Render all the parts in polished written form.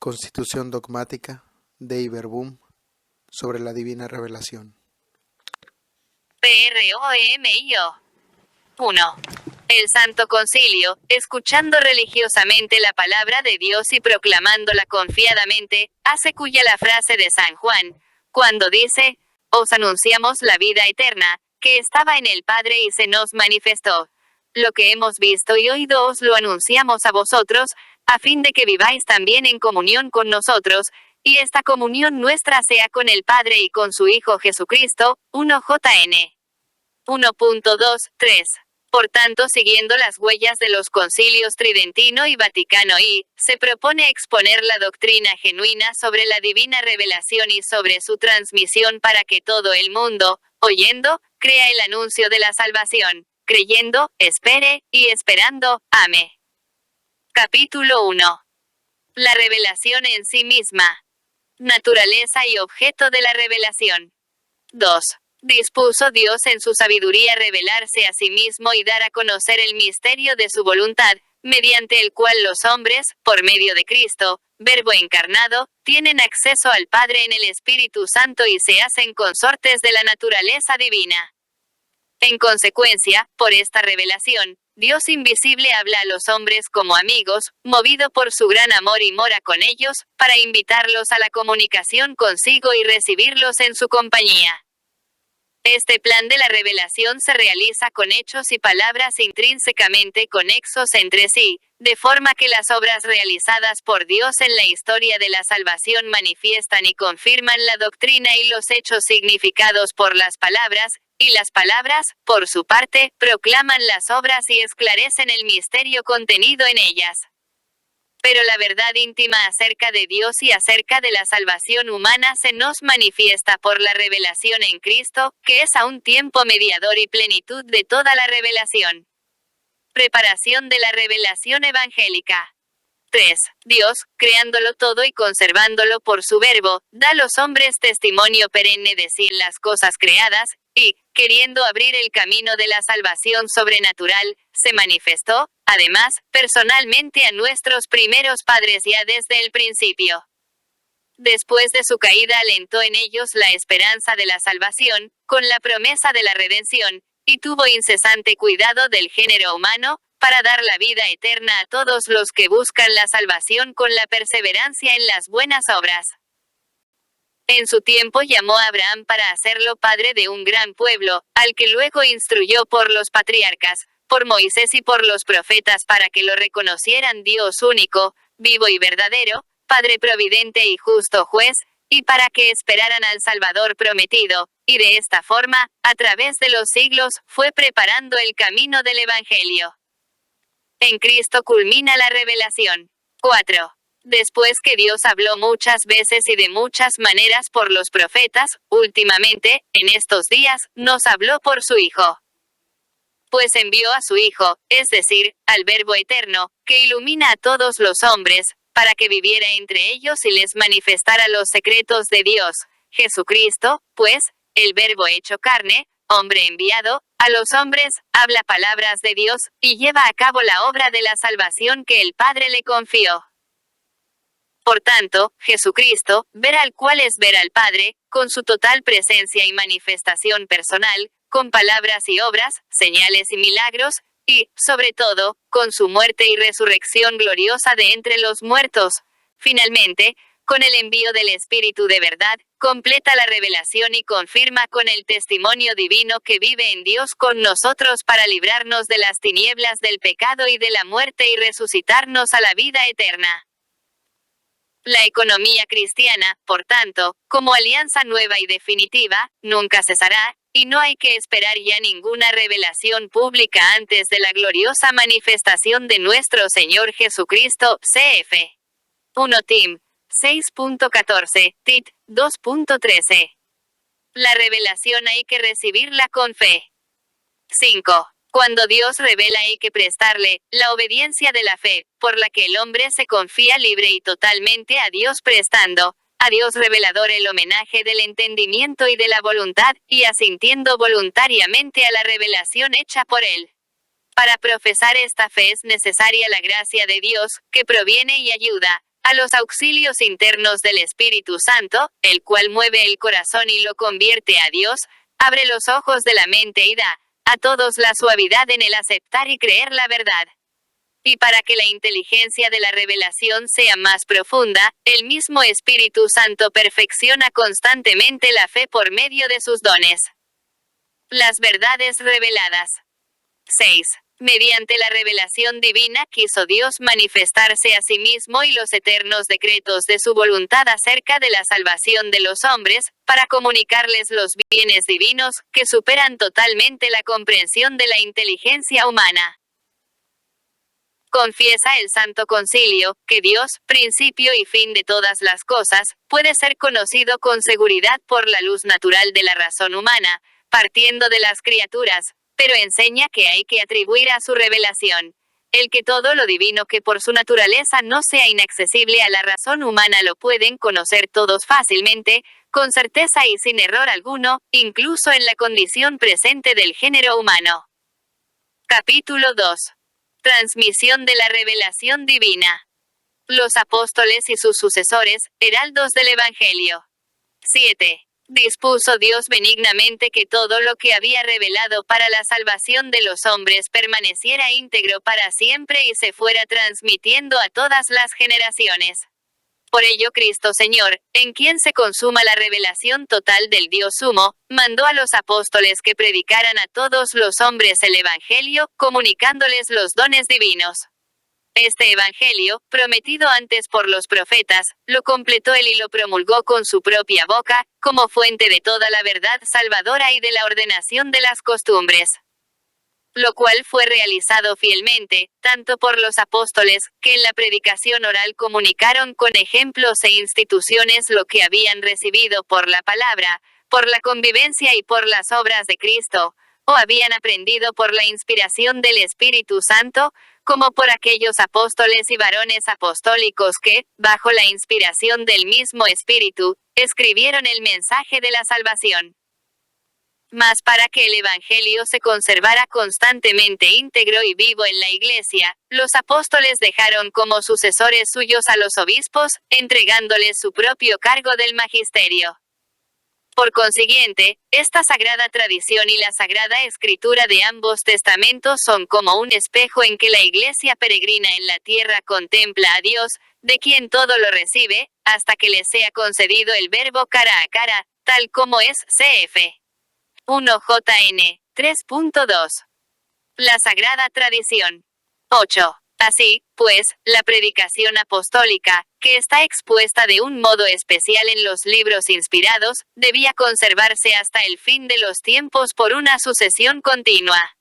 Constitución dogmática de Iberbum sobre la divina revelación. PROEMIO 1. El Santo Concilio, escuchando religiosamente la palabra de Dios y proclamándola confiadamente, hace cuya la frase de San Juan, cuando dice, os anunciamos la vida eterna, que estaba en el Padre y se nos manifestó. Lo que hemos visto y oído os lo anunciamos a vosotros, a fin de que viváis también en comunión con nosotros, y esta comunión nuestra sea con el Padre y con su Hijo Jesucristo. 1 JN 1.2.3. Por tanto, siguiendo las huellas de los concilios Tridentino y Vaticano I, se propone exponer la doctrina genuina sobre la divina revelación y sobre su transmisión para que todo el mundo, oyendo, crea el anuncio de la salvación, creyendo, espere, y esperando, ame. Capítulo 1. La revelación en sí misma. Naturaleza y objeto de la revelación. 2. Dispuso Dios en su sabiduría revelarse a sí mismo y dar a conocer el misterio de su voluntad, mediante el cual los hombres, por medio de Cristo, Verbo encarnado, tienen acceso al Padre en el Espíritu Santo y se hacen consortes de la naturaleza divina. En consecuencia, por esta revelación, Dios invisible habla a los hombres como amigos, movido por su gran amor y mora con ellos, para invitarlos a la comunicación consigo y recibirlos en su compañía. Este plan de la revelación se realiza con hechos y palabras intrínsecamente conexos entre sí, de forma que las obras realizadas por Dios en la historia de la salvación manifiestan y confirman la doctrina y los hechos significados por las palabras, y las palabras, por su parte, proclaman las obras y esclarecen el misterio contenido en ellas. Pero la verdad íntima acerca de Dios y acerca de la salvación humana se nos manifiesta por la revelación en Cristo, que es a un tiempo mediador y plenitud de toda la revelación. Preparación de la revelación evangélica. 3. Dios, creándolo todo y conservándolo por su verbo, da a los hombres testimonio perenne de sí en las cosas creadas, y, queriendo abrir el camino de la salvación sobrenatural, se manifestó, además, personalmente a nuestros primeros padres ya desde el principio. Después de su caída alentó en ellos la esperanza de la salvación, con la promesa de la redención, y tuvo incesante cuidado del género humano, para dar la vida eterna a todos los que buscan la salvación con la perseverancia en las buenas obras. En su tiempo llamó a Abraham para hacerlo padre de un gran pueblo, al que luego instruyó por los patriarcas, por Moisés y por los profetas para que lo reconocieran Dios único, vivo y verdadero, Padre providente y justo juez, y para que esperaran al Salvador prometido, y de esta forma, a través de los siglos, fue preparando el camino del Evangelio. En Cristo culmina la revelación. 4. Después que Dios habló muchas veces y de muchas maneras por los profetas, últimamente, en estos días, nos habló por su Hijo. Pues envió a su Hijo, es decir, al Verbo eterno, que ilumina a todos los hombres, para que viviera entre ellos y les manifestara los secretos de Dios. Jesucristo, pues, el Verbo hecho carne, hombre enviado, a los hombres, habla palabras de Dios, y lleva a cabo la obra de la salvación que el Padre le confió. Por tanto, Jesucristo, ver al cual es ver al Padre, con su total presencia y manifestación personal, con palabras y obras, señales y milagros, y, sobre todo, con su muerte y resurrección gloriosa de entre los muertos. Finalmente, con el envío del Espíritu de verdad, completa la revelación y confirma con el testimonio divino que vive en Dios con nosotros para librarnos de las tinieblas del pecado y de la muerte y resucitarnos a la vida eterna. La economía cristiana, por tanto, como alianza nueva y definitiva, nunca cesará, y no hay que esperar ya ninguna revelación pública antes de la gloriosa manifestación de nuestro Señor Jesucristo, cf. 1 Tim. 6.14, tit. 2.13. La revelación hay que recibirla con fe. 5. Cuando Dios revela hay que prestarle la obediencia de la fe, por la que el hombre se confía libre y totalmente a Dios prestando, a Dios revelador el homenaje del entendimiento y de la voluntad, y asintiendo voluntariamente a la revelación hecha por él. Para profesar esta fe es necesaria la gracia de Dios, que proviene y ayuda, a los auxilios internos del Espíritu Santo, el cual mueve el corazón y lo convierte a Dios, abre los ojos de la mente y da a todos la suavidad en el aceptar y creer la verdad. Y para que la inteligencia de la revelación sea más profunda, el mismo Espíritu Santo perfecciona constantemente la fe por medio de sus dones. Las verdades reveladas. 6. Mediante la revelación divina quiso Dios manifestarse a sí mismo y los eternos decretos de su voluntad acerca de la salvación de los hombres, para comunicarles los bienes divinos, que superan totalmente la comprensión de la inteligencia humana. Confiesa el Santo Concilio, que Dios, principio y fin de todas las cosas, puede ser conocido con seguridad por la luz natural de la razón humana, partiendo de las criaturas, pero enseña que hay que atribuir a su revelación el que todo lo divino que por su naturaleza no sea inaccesible a la razón humana lo pueden conocer todos fácilmente, con certeza y sin error alguno, incluso en la condición presente del género humano. Capítulo 2. Transmisión de la revelación divina. Los apóstoles y sus sucesores, heraldos del Evangelio. 7. Dispuso Dios benignamente que todo lo que había revelado para la salvación de los hombres permaneciera íntegro para siempre y se fuera transmitiendo a todas las generaciones. Por ello Cristo Señor, en quien se consuma la revelación total del Dios Sumo, mandó a los apóstoles que predicaran a todos los hombres el Evangelio, comunicándoles los dones divinos. Este Evangelio, prometido antes por los profetas, lo completó él y lo promulgó con su propia boca, como fuente de toda la verdad salvadora y de la ordenación de las costumbres. Lo cual fue realizado fielmente, tanto por los apóstoles, que en la predicación oral comunicaron con ejemplos e instituciones lo que habían recibido por la palabra, por la convivencia y por las obras de Cristo, o habían aprendido por la inspiración del Espíritu Santo, como por aquellos apóstoles y varones apostólicos que, bajo la inspiración del mismo Espíritu, escribieron el mensaje de la salvación. Mas para que el Evangelio se conservara constantemente íntegro y vivo en la Iglesia, los apóstoles dejaron como sucesores suyos a los obispos, entregándoles su propio cargo del magisterio. Por consiguiente, esta sagrada tradición y la sagrada escritura de ambos testamentos son como un espejo en que la Iglesia peregrina en la tierra contempla a Dios, de quien todo lo recibe, hasta que le sea concedido el verbo cara a cara, tal como es cf. 1 JN 3.2. La sagrada tradición. 8. Así, pues, la predicación apostólica, que está expuesta de un modo especial en los libros inspirados, debía conservarse hasta el fin de los tiempos por una sucesión continua.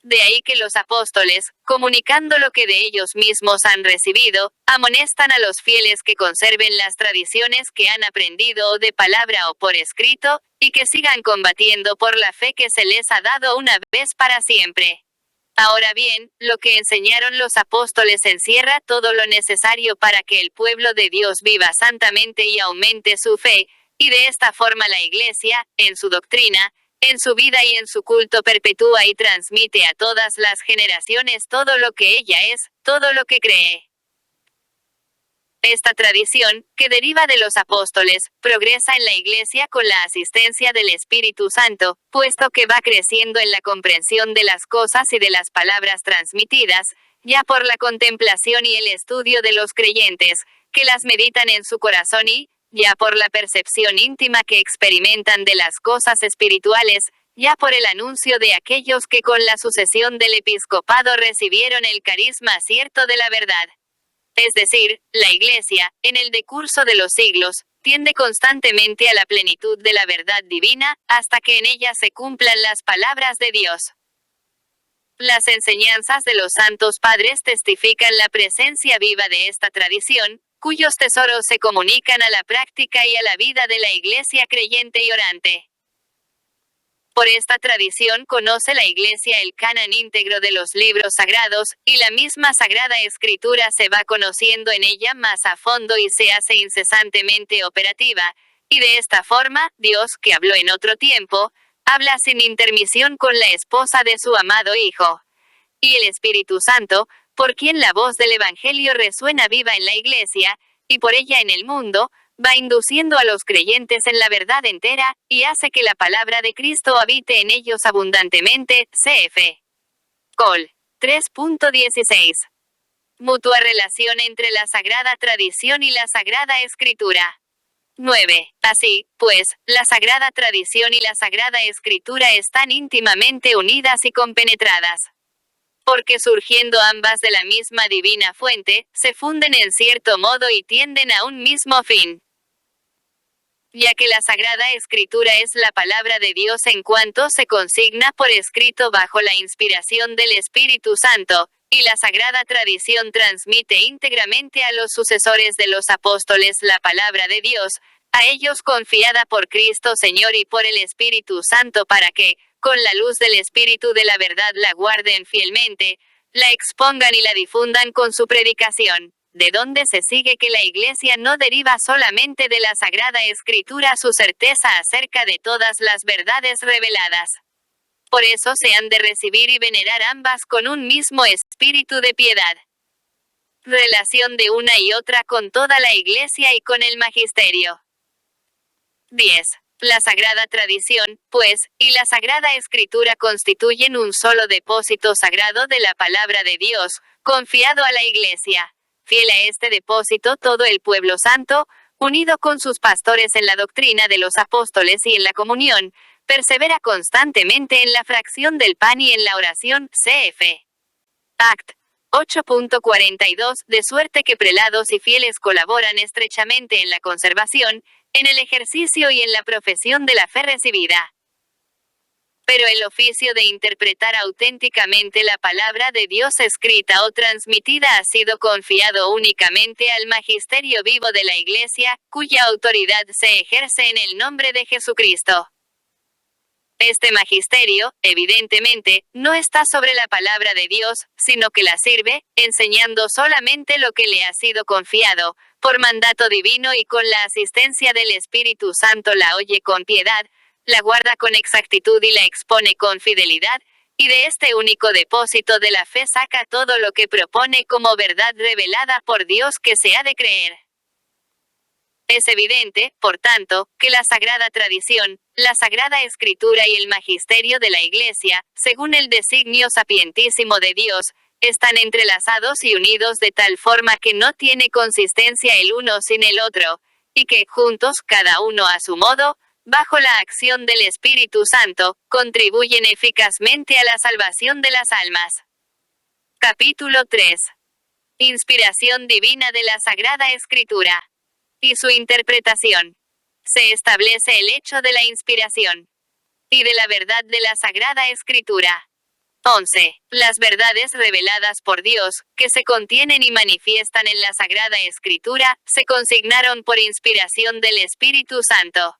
De ahí que los apóstoles, comunicando lo que de ellos mismos han recibido, amonestan a los fieles que conserven las tradiciones que han aprendido o de palabra o por escrito, y que sigan combatiendo por la fe que se les ha dado una vez para siempre. Ahora bien, lo que enseñaron los apóstoles encierra todo lo necesario para que el pueblo de Dios viva santamente y aumente su fe, y de esta forma la Iglesia, en su doctrina, en su vida y en su culto perpetúa y transmite a todas las generaciones todo lo que ella es, todo lo que cree. Esta tradición, que deriva de los apóstoles, progresa en la Iglesia con la asistencia del Espíritu Santo, puesto que va creciendo en la comprensión de las cosas y de las palabras transmitidas, ya por la contemplación y el estudio de los creyentes, que las meditan en su corazón y, ya por la percepción íntima que experimentan de las cosas espirituales, ya por el anuncio de aquellos que con la sucesión del episcopado recibieron el carisma cierto de la verdad. Es decir, la Iglesia, en el decurso de los siglos, tiende constantemente a la plenitud de la verdad divina, hasta que en ella se cumplan las palabras de Dios. Las enseñanzas de los santos padres testifican la presencia viva de esta tradición, cuyos tesoros se comunican a la práctica y a la vida de la Iglesia creyente y orante. Por esta tradición conoce la Iglesia el canon íntegro de los libros sagrados, y la misma Sagrada Escritura se va conociendo en ella más a fondo y se hace incesantemente operativa, y de esta forma, Dios, que habló en otro tiempo, habla sin intermisión con la esposa de su amado Hijo. Y el Espíritu Santo, por quien la voz del Evangelio resuena viva en la Iglesia, y por ella en el mundo, va induciendo a los creyentes en la verdad entera, y hace que la palabra de Cristo habite en ellos abundantemente. Cf. Col. 3.16. Mutua relación entre la Sagrada Tradición y la Sagrada Escritura. 9. Así, pues, la Sagrada Tradición y la Sagrada Escritura están íntimamente unidas y compenetradas. Porque surgiendo ambas de la misma divina fuente, se funden en cierto modo y tienden a un mismo fin. Ya que la Sagrada Escritura es la palabra de Dios en cuanto se consigna por escrito bajo la inspiración del Espíritu Santo, y la Sagrada Tradición transmite íntegramente a los sucesores de los apóstoles la palabra de Dios, a ellos confiada por Cristo Señor y por el Espíritu Santo para que, con la luz del Espíritu de la verdad la guarden fielmente, la expongan y la difundan con su predicación, de donde se sigue que la Iglesia no deriva solamente de la Sagrada Escritura su certeza acerca de todas las verdades reveladas. Por eso se han de recibir y venerar ambas con un mismo espíritu de piedad. Relación de una y otra con toda la Iglesia y con el Magisterio. 10. La Sagrada Tradición, pues, y la Sagrada Escritura constituyen un solo depósito sagrado de la palabra de Dios, confiado a la Iglesia. Fiel a este depósito todo el pueblo santo, unido con sus pastores en la doctrina de los apóstoles y en la comunión, persevera constantemente en la fracción del pan y en la oración. Cf. Act. 8.42, de suerte que prelados y fieles colaboran estrechamente en la conservación, en el ejercicio y en la profesión de la fe recibida. Pero el oficio de interpretar auténticamente la palabra de Dios escrita o transmitida ha sido confiado únicamente al magisterio vivo de la Iglesia, cuya autoridad se ejerce en el nombre de Jesucristo. Este magisterio, evidentemente, no está sobre la palabra de Dios, sino que la sirve, enseñando solamente lo que le ha sido confiado, por mandato divino y con la asistencia del Espíritu Santo la oye con piedad, la guarda con exactitud y la expone con fidelidad, y de este único depósito de la fe saca todo lo que propone como verdad revelada por Dios que se ha de creer. Es evidente, por tanto, que la Sagrada Tradición, la Sagrada Escritura y el Magisterio de la Iglesia, según el designio sapientísimo de Dios, están entrelazados y unidos de tal forma que no tiene consistencia el uno sin el otro, y que, juntos cada uno a su modo, bajo la acción del Espíritu Santo, contribuyen eficazmente a la salvación de las almas. Capítulo 3. Inspiración divina de la Sagrada Escritura. Y su interpretación. Se establece el hecho de la inspiración y de la verdad de la Sagrada Escritura. 11. Las verdades reveladas por Dios, que se contienen y manifiestan en la Sagrada Escritura, se consignaron por inspiración del Espíritu Santo.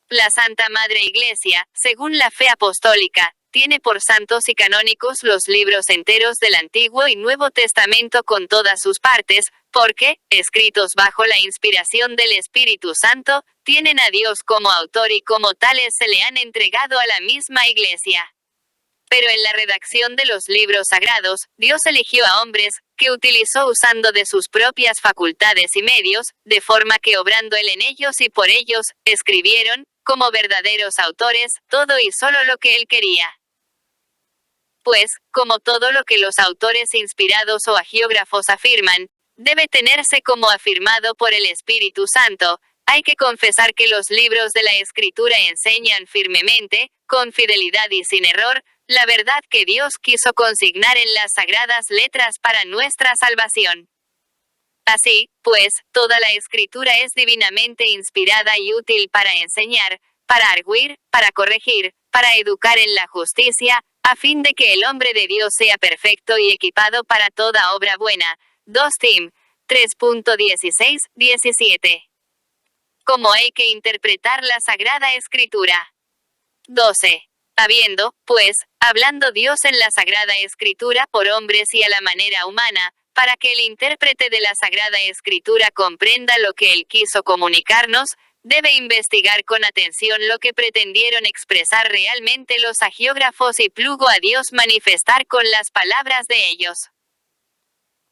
La Santa Madre Iglesia, según la fe apostólica, tiene por santos y canónicos los libros enteros del Antiguo y Nuevo Testamento con todas sus partes, porque, escritos bajo la inspiración del Espíritu Santo, tienen a Dios como autor y como tales se le han entregado a la misma Iglesia. Pero en la redacción de los libros sagrados, Dios eligió a hombres, que utilizó usando de sus propias facultades y medios, de forma que obrando Él en ellos y por ellos, escribieron, como verdaderos autores, todo y solo lo que Él quería. Pues, como todo lo que los autores inspirados o agiógrafos afirman, debe tenerse como afirmado por el Espíritu Santo, hay que confesar que los libros de la Escritura enseñan firmemente, con fidelidad y sin error, la verdad que Dios quiso consignar en las sagradas letras para nuestra salvación. Así, pues, toda la Escritura es divinamente inspirada y útil para enseñar, para arguir, para corregir, para educar en la justicia, a fin de que el hombre de Dios sea perfecto y equipado para toda obra buena. 2 Tim. 3.16-17. ¿Cómo hay que interpretar la Sagrada Escritura? 12. Habiendo, pues, hablando Dios en la Sagrada Escritura por hombres y a la manera humana, para que el intérprete de la Sagrada Escritura comprenda lo que Él quiso comunicarnos, debe investigar con atención lo que pretendieron expresar realmente los agiógrafos y plugo a Dios manifestar con las palabras de ellos.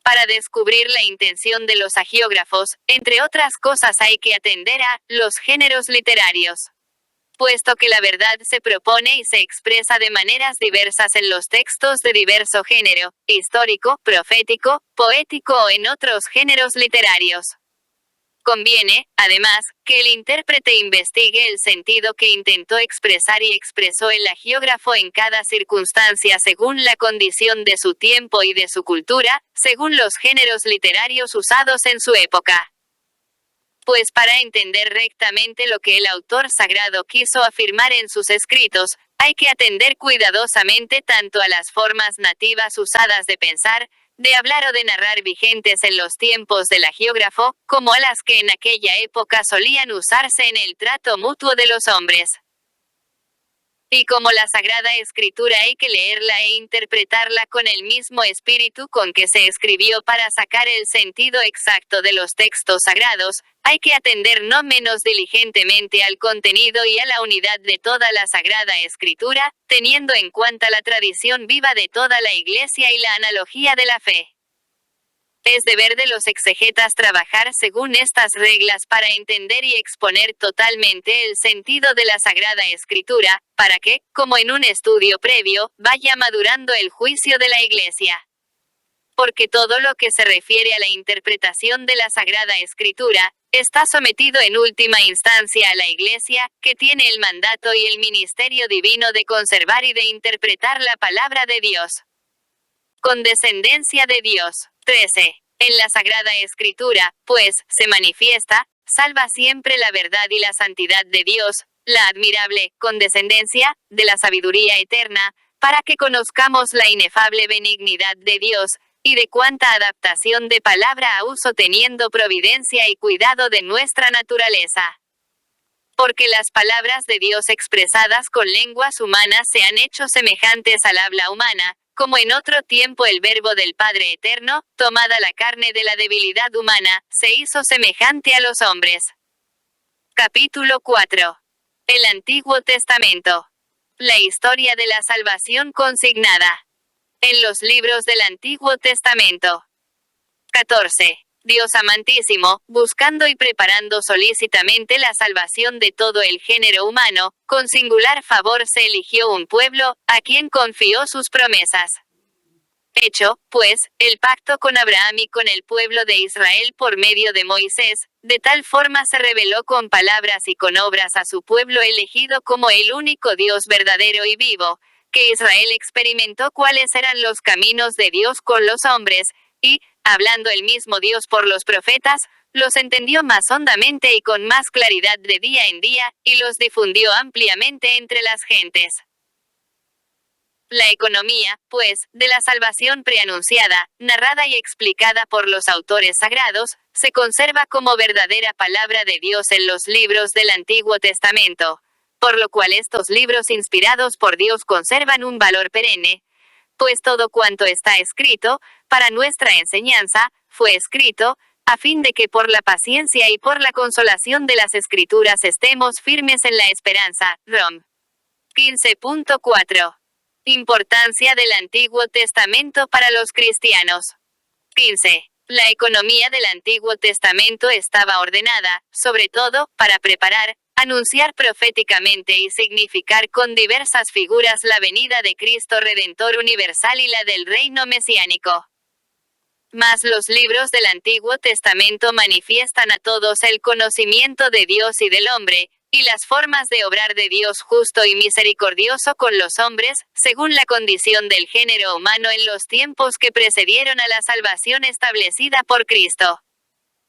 Para descubrir la intención de los hagiógrafos, entre otras cosas hay que atender a los géneros literarios. Puesto que la verdad se propone y se expresa de maneras diversas en los textos de diverso género, histórico, profético, poético o en otros géneros literarios. Conviene, además, que el intérprete investigue el sentido que intentó expresar y expresó el hagiógrafo en cada circunstancia según la condición de su tiempo y de su cultura, según los géneros literarios usados en su época. Pues para entender rectamente lo que el autor sagrado quiso afirmar en sus escritos, hay que atender cuidadosamente tanto a las formas nativas usadas de pensar, de hablar o de narrar vigentes en los tiempos del hagiógrafo, como a las que en aquella época solían usarse en el trato mutuo de los hombres. Y como la Sagrada Escritura hay que leerla e interpretarla con el mismo espíritu con que se escribió para sacar el sentido exacto de los textos sagrados, hay que atender no menos diligentemente al contenido y a la unidad de toda la Sagrada Escritura, teniendo en cuenta la tradición viva de toda la Iglesia y la analogía de la fe. Es deber de los exegetas trabajar según estas reglas para entender y exponer totalmente el sentido de la Sagrada Escritura, para que, como en un estudio previo, vaya madurando el juicio de la Iglesia. Porque todo lo que se refiere a la interpretación de la Sagrada Escritura, está sometido en última instancia a la Iglesia, que tiene el mandato y el ministerio divino de conservar y de interpretar la palabra de Dios. Condescendencia de Dios. 13. En la Sagrada Escritura, pues, se manifiesta, salva siempre la verdad y la santidad de Dios, la admirable condescendencia de la sabiduría eterna, para que conozcamos la inefable benignidad de Dios, y de cuánta adaptación de palabra a uso teniendo providencia y cuidado de nuestra naturaleza. Porque las palabras de Dios expresadas con lenguas humanas se han hecho semejantes al habla humana, como en otro tiempo el Verbo del Padre Eterno, tomada la carne de la debilidad humana, se hizo semejante a los hombres. Capítulo 4. El Antiguo Testamento. La historia de la salvación consignada. En los libros del Antiguo Testamento. 14. Dios amantísimo, buscando y preparando solícitamente la salvación de todo el género humano, con singular favor se eligió un pueblo, a quien confió sus promesas. Hecho, pues, el pacto con Abraham y con el pueblo de Israel por medio de Moisés, de tal forma se reveló con palabras y con obras a su pueblo elegido como el único Dios verdadero y vivo, que Israel experimentó cuáles eran los caminos de Dios con los hombres, y, hablando el mismo Dios por los profetas, los entendió más hondamente y con más claridad de día en día, y los difundió ampliamente entre las gentes. La economía, pues, de la salvación preanunciada, narrada y explicada por los autores sagrados, se conserva como verdadera palabra de Dios en los libros del Antiguo Testamento, por lo cual estos libros inspirados por Dios conservan un valor perenne, pues todo cuanto está escrito, para nuestra enseñanza, fue escrito, a fin de que por la paciencia y por la consolación de las Escrituras estemos firmes en la esperanza. Rom. 15.4. Importancia del Antiguo Testamento para los cristianos. 15. La economía del Antiguo Testamento estaba ordenada, sobre todo, para preparar, anunciar proféticamente y significar con diversas figuras la venida de Cristo Redentor universal y la del reino mesiánico. Mas los libros del Antiguo Testamento manifiestan a todos el conocimiento de Dios y del hombre, y las formas de obrar de Dios justo y misericordioso con los hombres, según la condición del género humano en los tiempos que precedieron a la salvación establecida por Cristo.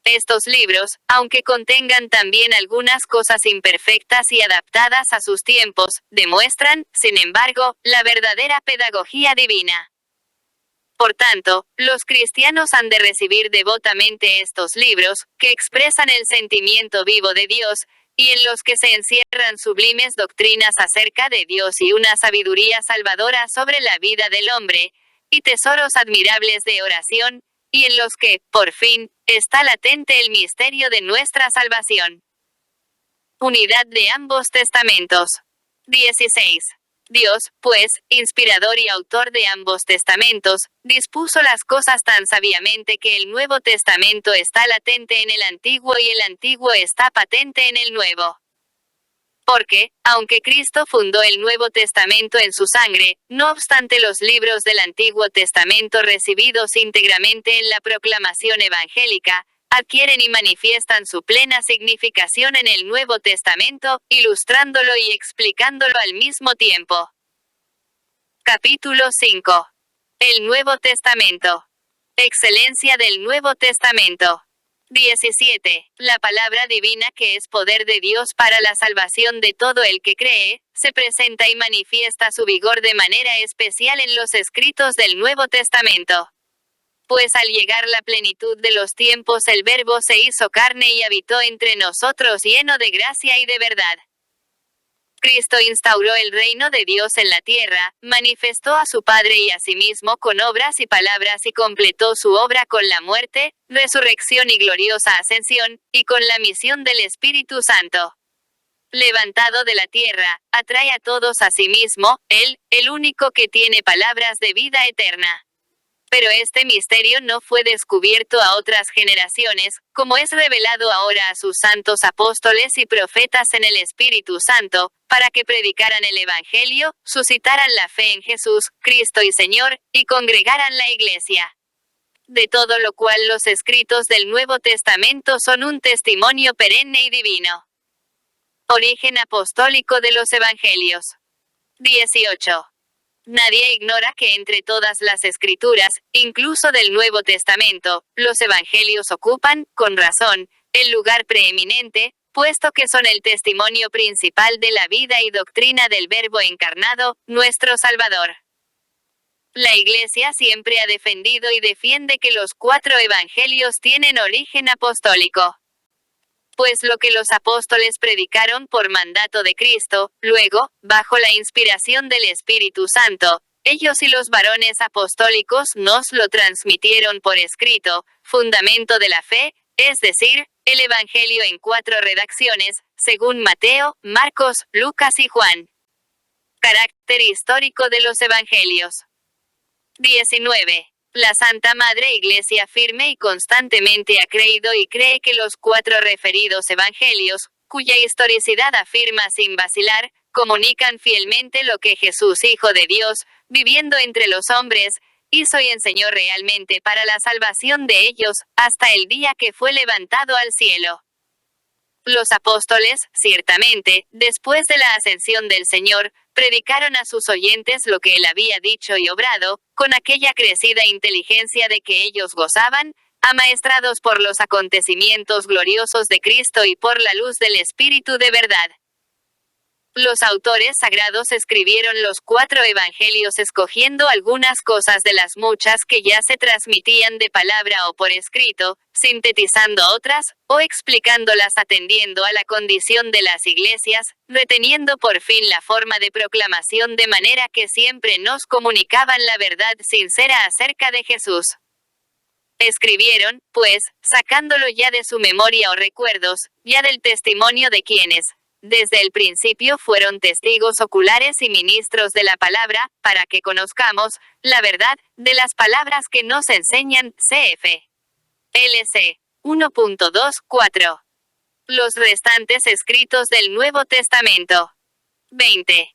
Estos libros, aunque contengan también algunas cosas imperfectas y adaptadas a sus tiempos, demuestran, sin embargo, la verdadera pedagogía divina. Por tanto, los cristianos han de recibir devotamente estos libros, que expresan el sentimiento vivo de Dios, y en los que se encierran sublimes doctrinas acerca de Dios y una sabiduría salvadora sobre la vida del hombre, y tesoros admirables de oración, y en los que, por fin, está latente el misterio de nuestra salvación. Unidad de ambos testamentos. 16. Dios, pues, inspirador y autor de ambos testamentos, dispuso las cosas tan sabiamente que el Nuevo Testamento está latente en el Antiguo y el Antiguo está patente en el Nuevo. Porque, aunque Cristo fundó el Nuevo Testamento en su sangre, no obstante los libros del Antiguo Testamento recibidos íntegramente en la proclamación evangélica, adquieren y manifiestan su plena significación en el Nuevo Testamento, ilustrándolo y explicándolo al mismo tiempo. Capítulo 5. El Nuevo Testamento. Excelencia del Nuevo Testamento. 17. La palabra divina, que es poder de Dios para la salvación de todo el que cree, se presenta y manifiesta su vigor de manera especial en los escritos del Nuevo Testamento. Pues al llegar la plenitud de los tiempos, el Verbo se hizo carne y habitó entre nosotros lleno de gracia y de verdad. Cristo instauró el reino de Dios en la tierra, manifestó a su Padre y a sí mismo con obras y palabras y completó su obra con la muerte, resurrección y gloriosa ascensión, y con la misión del Espíritu Santo. Levantado de la tierra, atrae a todos a sí mismo, Él, el único que tiene palabras de vida eterna. Pero este misterio no fue descubierto a otras generaciones, como es revelado ahora a sus santos apóstoles y profetas en el Espíritu Santo, para que predicaran el Evangelio, suscitaran la fe en Jesús, Cristo y Señor, y congregaran la Iglesia. De todo lo cual los escritos del Nuevo Testamento son un testimonio perenne y divino. Origen apostólico de los Evangelios. 18. Nadie ignora que entre todas las escrituras, incluso del Nuevo Testamento, los Evangelios ocupan, con razón, el lugar preeminente, puesto que son el testimonio principal de la vida y doctrina del Verbo encarnado, nuestro Salvador. La Iglesia siempre ha defendido y defiende que los 4 Evangelios tienen origen apostólico. Pues lo que los apóstoles predicaron por mandato de Cristo, luego, bajo la inspiración del Espíritu Santo, ellos y los varones apostólicos nos lo transmitieron por escrito, fundamento de la fe, es decir, el Evangelio en 4 redacciones, según Mateo, Marcos, Lucas y Juan. Carácter histórico de los Evangelios. 19. La Santa Madre Iglesia firme y constantemente ha creído y cree que los 4 referidos evangelios, cuya historicidad afirma sin vacilar, comunican fielmente lo que Jesús, Hijo de Dios, viviendo entre los hombres, hizo y enseñó realmente para la salvación de ellos, hasta el día que fue levantado al cielo. Los apóstoles, ciertamente, después de la ascensión del Señor, predicaron a sus oyentes lo que él había dicho y obrado, con aquella crecida inteligencia de que ellos gozaban, amaestrados por los acontecimientos gloriosos de Cristo y por la luz del Espíritu de verdad. Los autores sagrados escribieron los 4 evangelios escogiendo algunas cosas de las muchas que ya se transmitían de palabra o por escrito, sintetizando otras, o explicándolas atendiendo a la condición de las iglesias, reteniendo por fin la forma de proclamación de manera que siempre nos comunicaban la verdad sincera acerca de Jesús. Escribieron, pues, sacándolo ya de su memoria o recuerdos, ya del testimonio de quienes, desde el principio fueron testigos oculares y ministros de la palabra, para que conozcamos la verdad de las palabras que nos enseñan, cf. LC 1.24. Los restantes escritos del Nuevo Testamento. 20.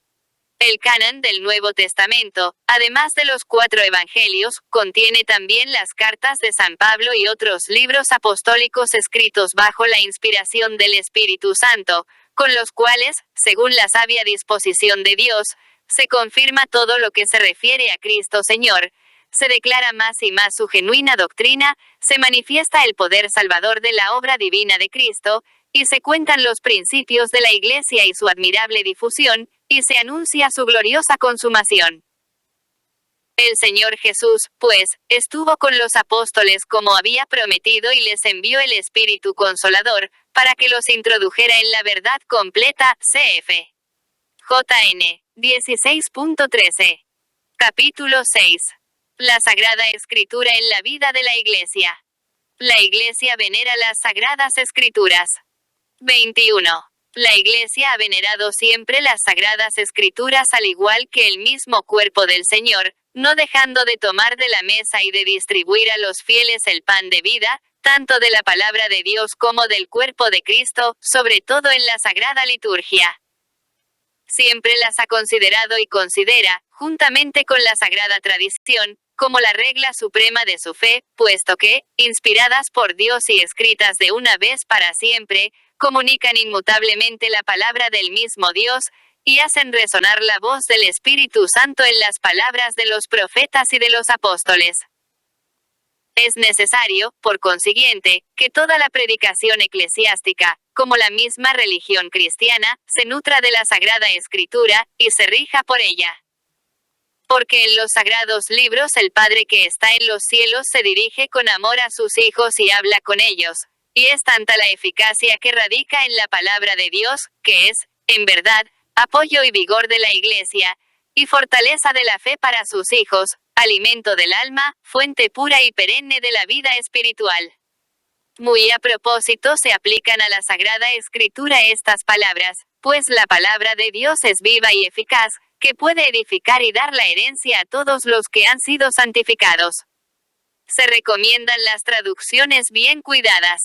El canon del Nuevo Testamento, además de los 4 evangelios, contiene también las cartas de San Pablo y otros libros apostólicos escritos bajo la inspiración del Espíritu Santo, con los cuales, según la sabia disposición de Dios, se confirma todo lo que se refiere a Cristo Señor, se declara más y más su genuina doctrina, se manifiesta el poder salvador de la obra divina de Cristo, y se cuentan los principios de la Iglesia y su admirable difusión, y se anuncia su gloriosa consumación. El Señor Jesús, pues, estuvo con los apóstoles como había prometido y les envió el Espíritu Consolador, para que los introdujera en la verdad completa, cf. JN 16.13. Capítulo 6. La Sagrada Escritura en la vida de la Iglesia. La Iglesia venera las Sagradas Escrituras. 21. La Iglesia ha venerado siempre las Sagradas Escrituras al igual que el mismo cuerpo del Señor, no dejando de tomar de la mesa y de distribuir a los fieles el pan de vida, tanto de la palabra de Dios como del cuerpo de Cristo, sobre todo en la Sagrada Liturgia. Siempre las ha considerado y considera, juntamente con la Sagrada Tradición, como la regla suprema de su fe, puesto que, inspiradas por Dios y escritas de una vez para siempre, comunican inmutablemente la palabra del mismo Dios, y hacen resonar la voz del Espíritu Santo en las palabras de los profetas y de los apóstoles. Es necesario, por consiguiente, que toda la predicación eclesiástica, como la misma religión cristiana, se nutra de la Sagrada Escritura, y se rija por ella. Porque en los sagrados libros el Padre que está en los cielos se dirige con amor a sus hijos y habla con ellos, y es tanta la eficacia que radica en la palabra de Dios, que es, en verdad, apoyo y vigor de la Iglesia, y fortaleza de la fe para sus hijos, alimento del alma, fuente pura y perenne de la vida espiritual. Muy a propósito se aplican a la Sagrada Escritura estas palabras, pues la palabra de Dios es viva y eficaz, que puede edificar y dar la herencia a todos los que han sido santificados. Se recomiendan las traducciones bien cuidadas.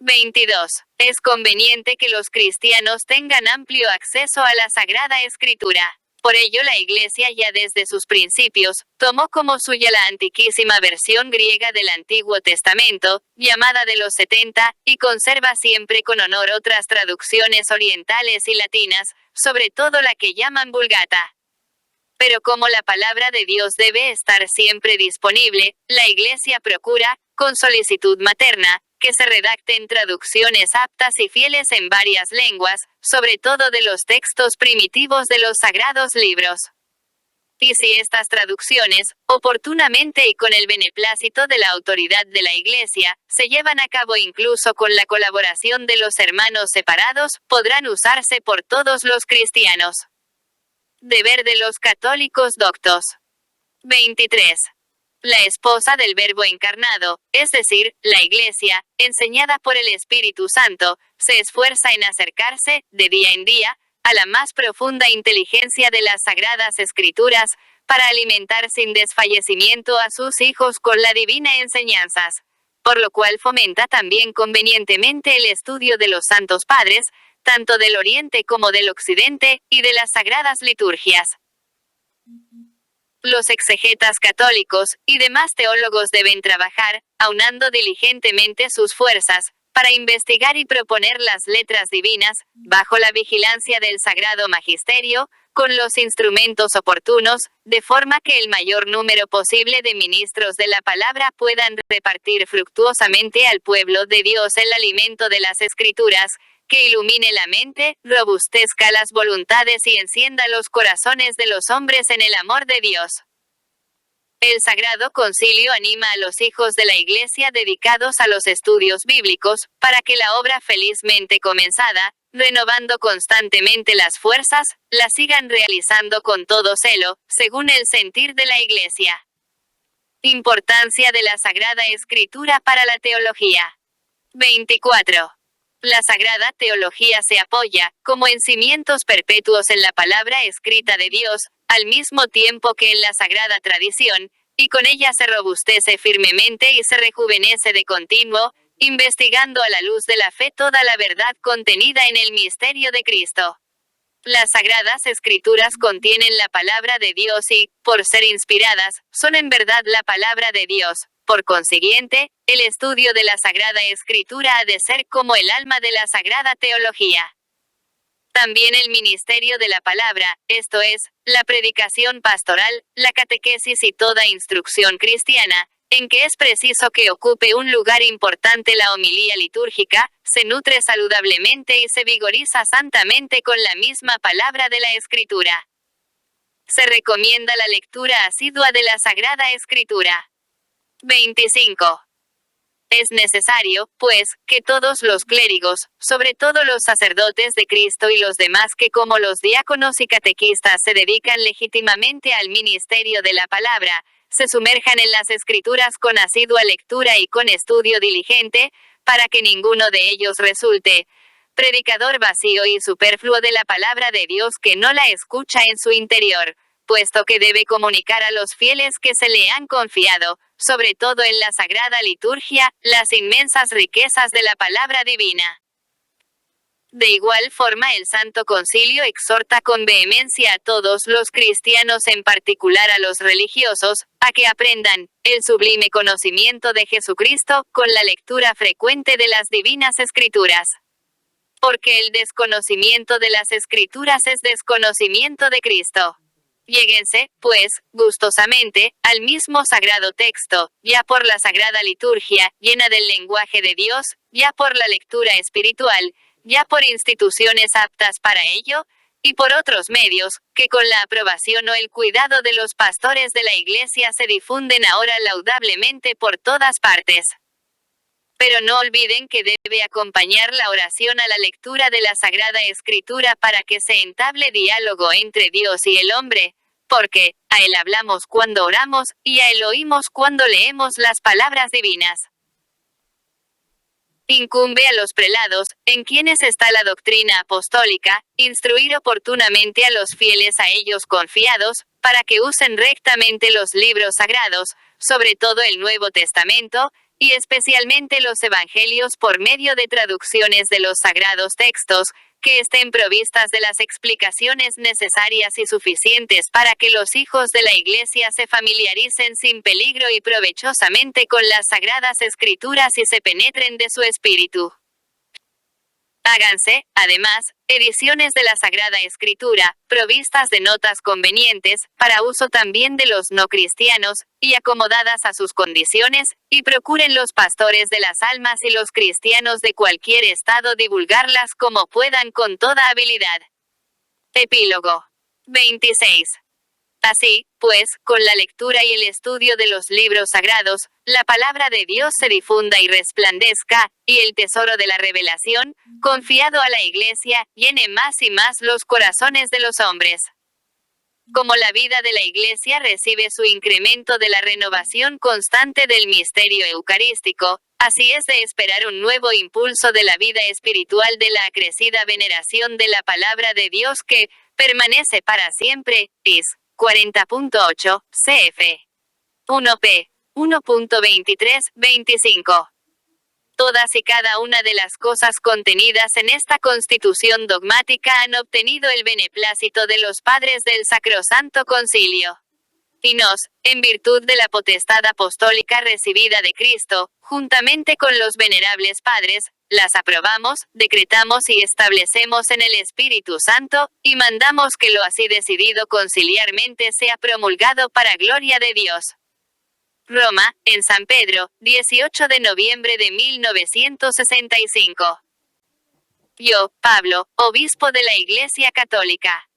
22. Es conveniente que los cristianos tengan amplio acceso a la Sagrada Escritura. Por ello la Iglesia ya desde sus principios, tomó como suya la antiquísima versión griega del Antiguo Testamento, llamada de los 70, y conserva siempre con honor otras traducciones orientales y latinas, sobre todo la que llaman Vulgata. Pero como la palabra de Dios debe estar siempre disponible, la Iglesia procura, con solicitud materna, que se redacten traducciones aptas y fieles en varias lenguas, sobre todo de los textos primitivos de los sagrados libros. Y si estas traducciones, oportunamente y con el beneplácito de la autoridad de la Iglesia, se llevan a cabo incluso con la colaboración de los hermanos separados, podrán usarse por todos los cristianos. Deber de los católicos doctos. 23. La esposa del Verbo encarnado, es decir, la Iglesia, enseñada por el Espíritu Santo, se esfuerza en acercarse, de día en día, a la más profunda inteligencia de las Sagradas Escrituras, para alimentar sin desfallecimiento a sus hijos con la divina enseñanzas, por lo cual fomenta también convenientemente el estudio de los Santos Padres, tanto del Oriente como del Occidente, y de las Sagradas Liturgias. Los exegetas católicos, y demás teólogos deben trabajar, aunando diligentemente sus fuerzas, para investigar y proponer las letras divinas, bajo la vigilancia del Sagrado Magisterio, con los instrumentos oportunos, de forma que el mayor número posible de ministros de la palabra puedan repartir fructuosamente al pueblo de Dios el alimento de las Escrituras, que ilumine la mente, robustezca las voluntades y encienda los corazones de los hombres en el amor de Dios. El Sagrado Concilio anima a los hijos de la Iglesia dedicados a los estudios bíblicos, para que la obra felizmente comenzada, renovando constantemente las fuerzas, la sigan realizando con todo celo, según el sentir de la Iglesia. Importancia de la Sagrada Escritura para la teología. 24. La Sagrada Teología se apoya, como en cimientos perpetuos en la palabra escrita de Dios, al mismo tiempo que en la Sagrada Tradición, y con ella se robustece firmemente y se rejuvenece de continuo, investigando a la luz de la fe toda la verdad contenida en el misterio de Cristo. Las Sagradas Escrituras contienen la palabra de Dios y, por ser inspiradas, son en verdad la palabra de Dios. Por consiguiente, el estudio de la Sagrada Escritura ha de ser como el alma de la Sagrada Teología. También el ministerio de la palabra, esto es, la predicación pastoral, la catequesis y toda instrucción cristiana, en que es preciso que ocupe un lugar importante la homilía litúrgica, se nutre saludablemente y se vigoriza santamente con la misma palabra de la Escritura. Se recomienda la lectura asidua de la Sagrada Escritura. 25. Es necesario, pues, que todos los clérigos, sobre todo los sacerdotes de Cristo y los demás que como los diáconos y catequistas se dedican legítimamente al ministerio de la palabra, se sumerjan en las Escrituras con asidua lectura y con estudio diligente, para que ninguno de ellos resulte predicador vacío y superfluo de la palabra de Dios que no la escucha en su interior, puesto que debe comunicar a los fieles que se le han confiado, sobre todo en la sagrada liturgia, las inmensas riquezas de la palabra divina. De igual forma, el Santo Concilio exhorta con vehemencia a todos los cristianos, en particular a los religiosos, a que aprendan el sublime conocimiento de Jesucristo con la lectura frecuente de las divinas escrituras. Porque el desconocimiento de las escrituras es desconocimiento de Cristo. Lléguense, pues, gustosamente, al mismo sagrado texto, ya por la sagrada liturgia, llena del lenguaje de Dios, ya por la lectura espiritual, ya por instituciones aptas para ello, y por otros medios, que con la aprobación o el cuidado de los pastores de la Iglesia se difunden ahora laudablemente por todas partes. Pero no olviden que debe acompañar la oración a la lectura de la Sagrada Escritura para que se entable diálogo entre Dios y el hombre, porque a Él hablamos cuando oramos, y a Él oímos cuando leemos las palabras divinas. Incumbe a los prelados, en quienes está la doctrina apostólica, instruir oportunamente a los fieles a ellos confiados, para que usen rectamente los libros sagrados, sobre todo el Nuevo Testamento, y especialmente los Evangelios por medio de traducciones de los sagrados textos, que estén provistas de las explicaciones necesarias y suficientes para que los hijos de la Iglesia se familiaricen sin peligro y provechosamente con las sagradas escrituras y se penetren de su espíritu. Háganse, además, ediciones de la Sagrada Escritura, provistas de notas convenientes, para uso también de los no cristianos, y acomodadas a sus condiciones, y procuren los pastores de las almas y los cristianos de cualquier estado divulgarlas como puedan con toda habilidad. Epílogo 26. Así, pues, con la lectura y el estudio de los libros sagrados, la palabra de Dios se difunda y resplandezca, y el tesoro de la revelación, confiado a la Iglesia, llene más y más los corazones de los hombres. Como la vida de la Iglesia recibe su incremento de la renovación constante del misterio eucarístico, así es de esperar un nuevo impulso de la vida espiritual de la acrecida veneración de la palabra de Dios que permanece para siempre, is 40.8, cf. 1p. 1.23-25. Todas y cada una de las cosas contenidas en esta constitución dogmática han obtenido el beneplácito de los padres del Sacrosanto Concilio. Y nos, en virtud de la potestad apostólica recibida de Cristo, juntamente con los venerables padres, las aprobamos, decretamos y establecemos en el Espíritu Santo, y mandamos que lo así decidido conciliarmente sea promulgado para gloria de Dios. Roma, en San Pedro, 18 de noviembre de 1965. Yo, Pablo, obispo de la Iglesia Católica.